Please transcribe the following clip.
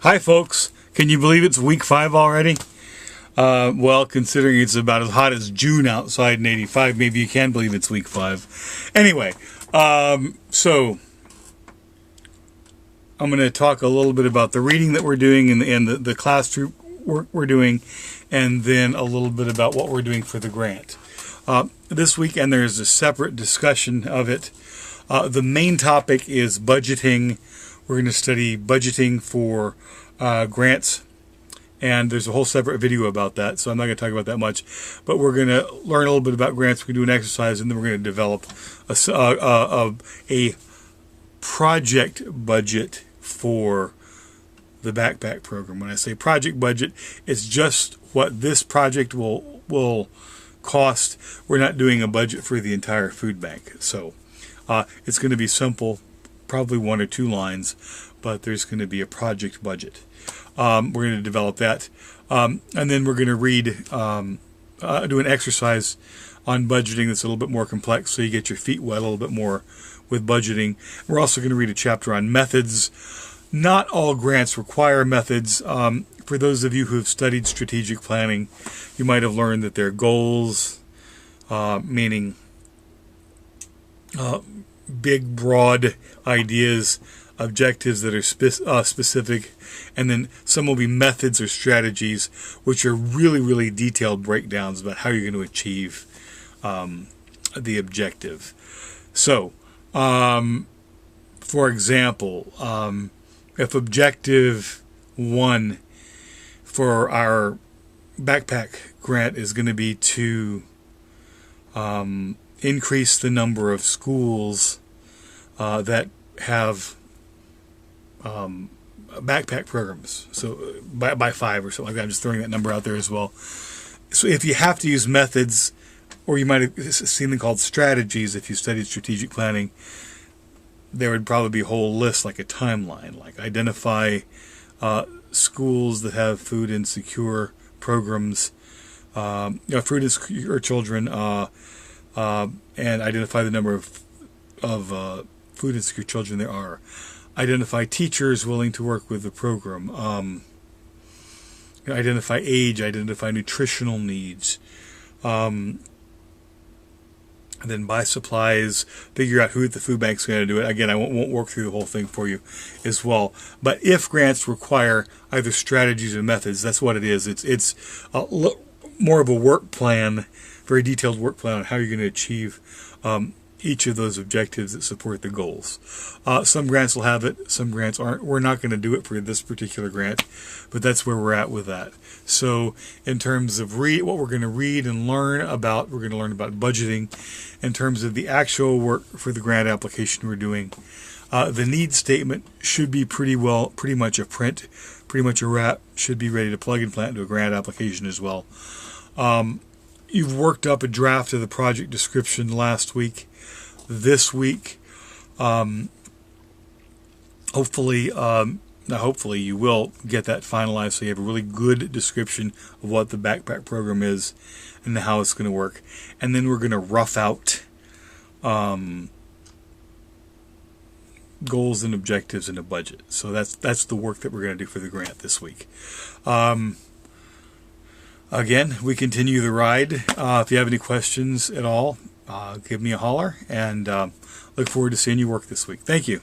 Hi folks, can you believe it's week 5 already? Well, considering it's about as hot as June outside in 85, maybe you can believe it's week 5. Anyway, so I'm going to talk a little bit about the reading that we're doing and the class group work we're doing, and then a little bit about what we're doing for the grant. This weekend there's a separate discussion of it. The main topic is budgeting. We're going to study budgeting for grants, and there's a whole separate video about that, so I'm not going to talk about that much. But we're going to learn a little bit about grants. We can do an exercise, and then we're going to develop a project budget for the backpack program. When I say project budget, it's just what this project will cost. We're not doing a budget for the entire food bank, so it's going to be simple. Probably 1 or 2 lines, but there's going to be a project budget. We're going to develop that, and then we're going to read, do an exercise on budgeting that's a little bit more complex, so you get your feet wet a little bit more with budgeting. We're also going to read a chapter on methods. Not all grants require methods. For those of you who have studied strategic planning, you might have learned that there are goals, meaning big, broad ideas, objectives that are specific, and then some will be methods or strategies, which are really, really detailed breakdowns about how you're going to achieve the objective. So, for example, if objective 1 for our backpack grant is going to be to increase the number of schools that have backpack programs, so by 5 or something like that. I'm just throwing that number out there as well. So if you have to use methods, or you might have seen them called strategies if you studied strategic planning, there would probably be a whole list, like a timeline, like identify schools that have food insecure programs, food insecure children, and identify the number of food insecure children there are. Identify teachers willing to work with the program. Identify age. Identify nutritional needs. And then buy supplies. Figure out who at the food bank's going to do it. Again, I won't work through the whole thing for you as well. But if grants require either strategies or methods, that's what it is. It's more of a work plan, very detailed work plan on how you're going to achieve each of those objectives that support the goals. Some grants will have it, some grants aren't. We're not going to do it for this particular grant, but that's where we're at with that. So in terms of what we're going to read and learn about, we're going to learn about budgeting. In terms of the actual work for the grant application we're doing, the needs statement should be pretty much a print, pretty much a wrap, should be ready to plug and plant into a grant application as well. You've worked up a draft of the project description last week. This week, hopefully you will get that finalized, so you have a really good description of what the backpack program is and how it's going to work. And then we're going to rough out goals and objectives in a budget. So that's the work that we're going to do for the grant this week. Again, we continue the ride. If you have any questions at all, give me a holler, and look forward to seeing you work this week. Thank you.